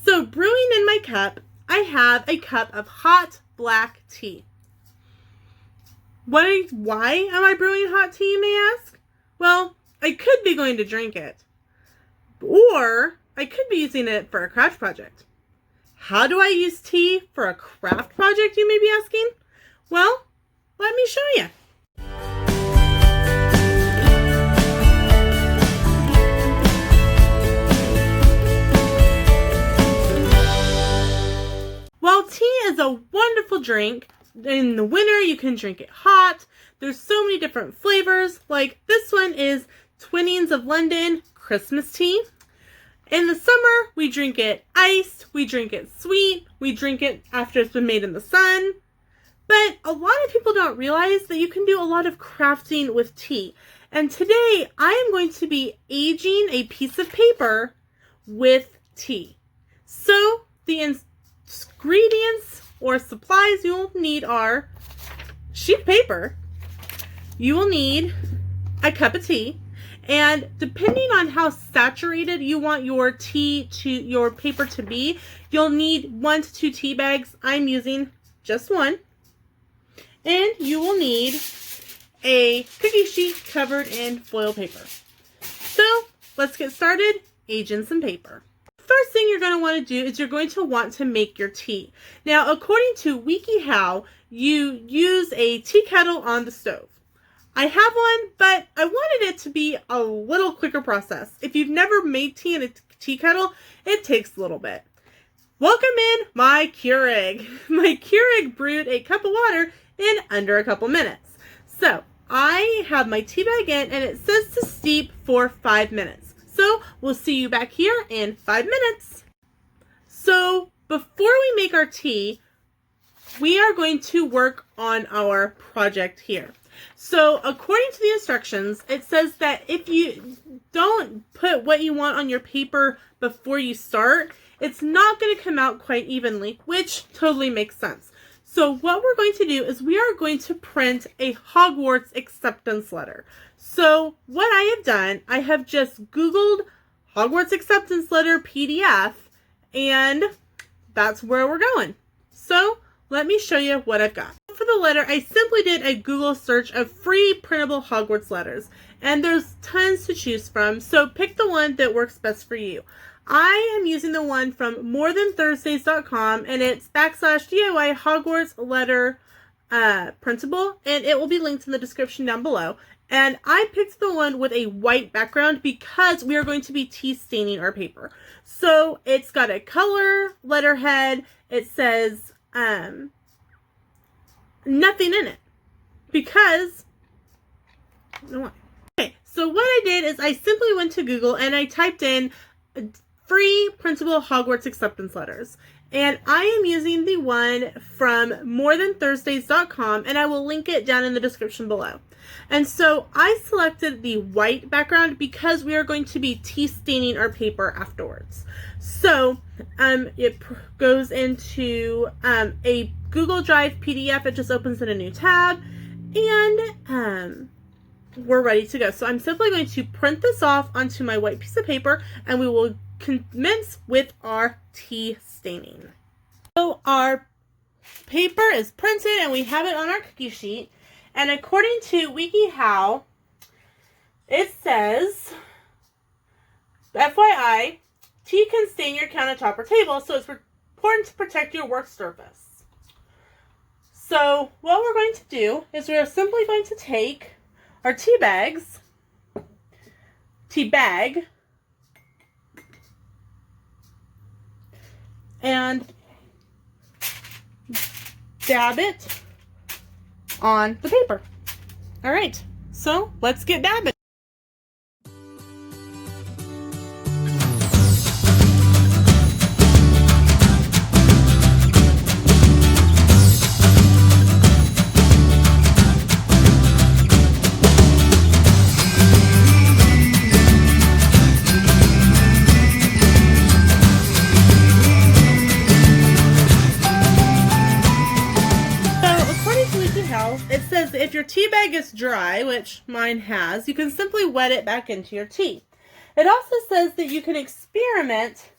So brewing in my cup, I have a cup of hot black tea. Why am I brewing hot tea, you may ask? Well, I could be going to drink it. Or I could be using it for a craft project. How do I use tea for a craft project, you may be asking? Well, let me show you. While tea is a wonderful drink, in the winter you can drink it hot. There's so many different flavors, like this one is Twinnings of London Christmas tea. In the summer, we drink it iced, we drink it sweet, we drink it after it's been made in the sun. But a lot of people don't realize that you can do a lot of crafting with tea. And today, I am going to be aging a piece of paper with tea. So, the ingredients or supplies you will need are sheet paper. You will need a cup of tea. And depending on how saturated you want your paper to be, you'll need 1 to 2 tea bags. I'm using just one. And you will need a cookie sheet covered in foil paper. So let's get started aging some paper. First thing you're going to want to do is you're going to want to make your tea. Now, according to WikiHow, you use a tea kettle on the stove. I have one, but I wanted it to be a little quicker process. If you've never made tea in a tea kettle, it takes a little bit. Welcome in my Keurig. My Keurig brewed a cup of water in under a couple minutes. So I have my tea bag in and it says to steep for 5 minutes. So we'll see you back here in 5 minutes. So before we make our tea, we are going to work on our project here. So according to the instructions, it says that if you don't put what you want on your paper before you start, it's not going to come out quite evenly, which totally makes sense. So what we're going to do is we are going to print a Hogwarts acceptance letter. So what I have done, I have just Googled Hogwarts acceptance letter PDF, and that's where we're going. So let me show you what I've got. For the letter, I simply did a Google search of free printable Hogwarts letters, and there's tons to choose from, so pick the one that works best for you. I am using the one from morethan-thursdays.com, and it's /DIY Hogwarts letter printable, and it will be linked in the description down below. And I picked the one with a white background because we are going to be tea staining our paper. So it's got a color letterhead. It says nothing in it because okay, so what I did is I simply went to Google and I typed in free printable Hogwarts acceptance letters, and I am using the one from morethan-thursdays.com, and I will link it down in the description below. And so I selected the white background because we are going to be tea staining our paper afterwards. So it goes into a Google Drive PDF. It just opens in a new tab, and we're ready to go. So I'm simply going to print this off onto my white piece of paper, and we will commence with our tea staining. So our paper is printed and we have it on our cookie sheet. And according to WikiHow, it says, FYI, tea can stain your countertop or table, so it's important to protect your work surface. So what we're going to do is we're simply going to take our tea bag, and dab it on the paper. All right, so let's get dabbing. It says that if your tea bag is dry, which mine has, you can simply wet it back into your tea. It also says that you can experiment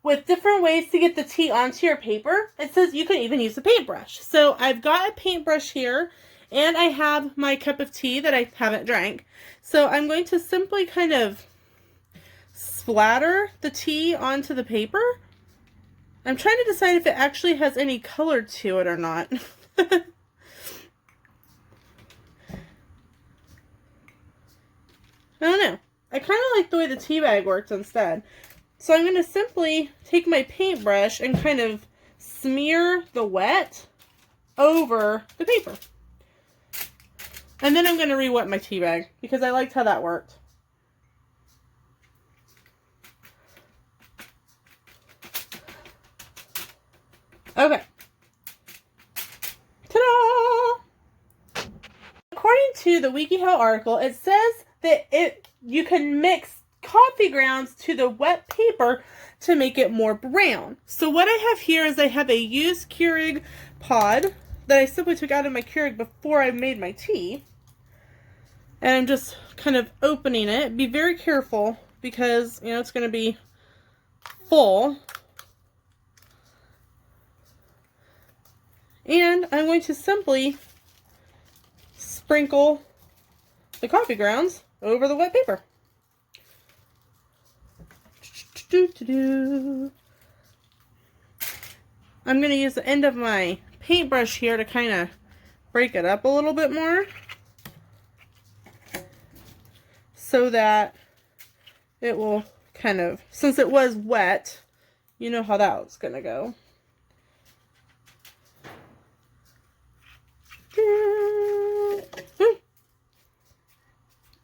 with different ways to get the tea onto your paper. It says you can even use a paintbrush. So I've got a paintbrush here, and I have my cup of tea that I haven't drank. So I'm going to simply kind of splatter the tea onto the paper. I'm trying to decide if it actually has any color to it or not. I don't know. I kind of like the way the tea bag works instead. So I'm going to simply take my paintbrush and kind of smear the wet over the paper. And then I'm going to re-wet my tea bag because I liked how that worked. Okay. Ta-da! According to the WikiHow article, it says that you can mix coffee grounds to the wet paper to make it more brown. So what I have here is I have a used Keurig pod that I simply took out of my Keurig before I made my tea. And I'm just kind of opening it. Be very careful because, you know, it's going to be full. And I'm going to simply sprinkle the coffee grounds over the wet paper. I'm going to use the end of my paintbrush here to kind of break it up a little bit more so that it will kind of, since it was wet, you know how that was going to go.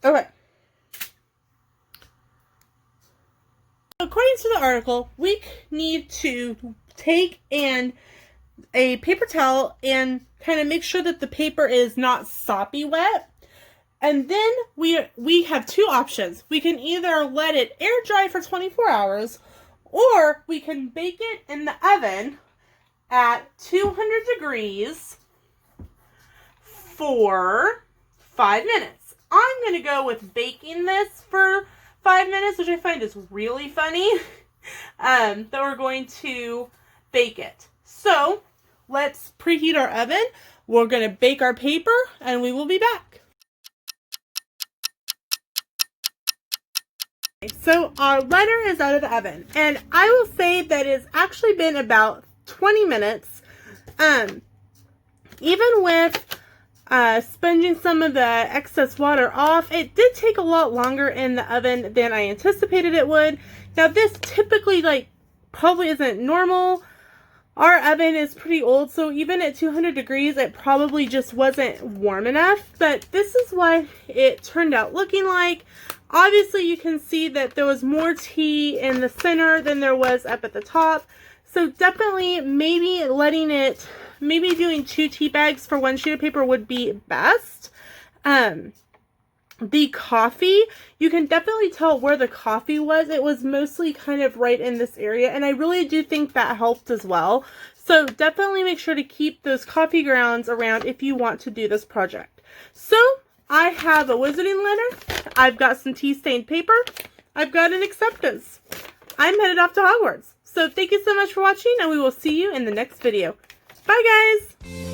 Okay. According to the article, we need to take a paper towel and kind of make sure that the paper is not soppy wet. And then we have two options. We can either let it air dry for 24 hours or we can bake it in the oven at 200 degrees for 5 minutes. I'm going to go with baking this for 5 minutes, which I find is really funny, that we're going to bake it. So let's preheat our oven. We're going to bake our paper and we will be back. So our letter is out of the oven and I will say that it's actually been about 20 minutes. Even with sponging some of the excess water off, it did take a lot longer in the oven than I anticipated it would. Now this typically probably isn't normal. Our oven is pretty old, so even at 200 degrees it probably just wasn't warm enough, but this is what it turned out looking like. Obviously you can see that there was more tea in the center than there was up at the top, so definitely maybe doing 2 tea bags for 1 sheet of paper would be best. The coffee, you can definitely tell where the coffee was. It was mostly kind of right in this area, and I really do think that helped as well. So definitely make sure to keep those coffee grounds around if you want to do this project. So I have a wizarding letter, I've got some tea stained paper, I've got an acceptance. I'm headed off to Hogwarts. So thank you so much for watching, and we will see you in the next video. Bye guys!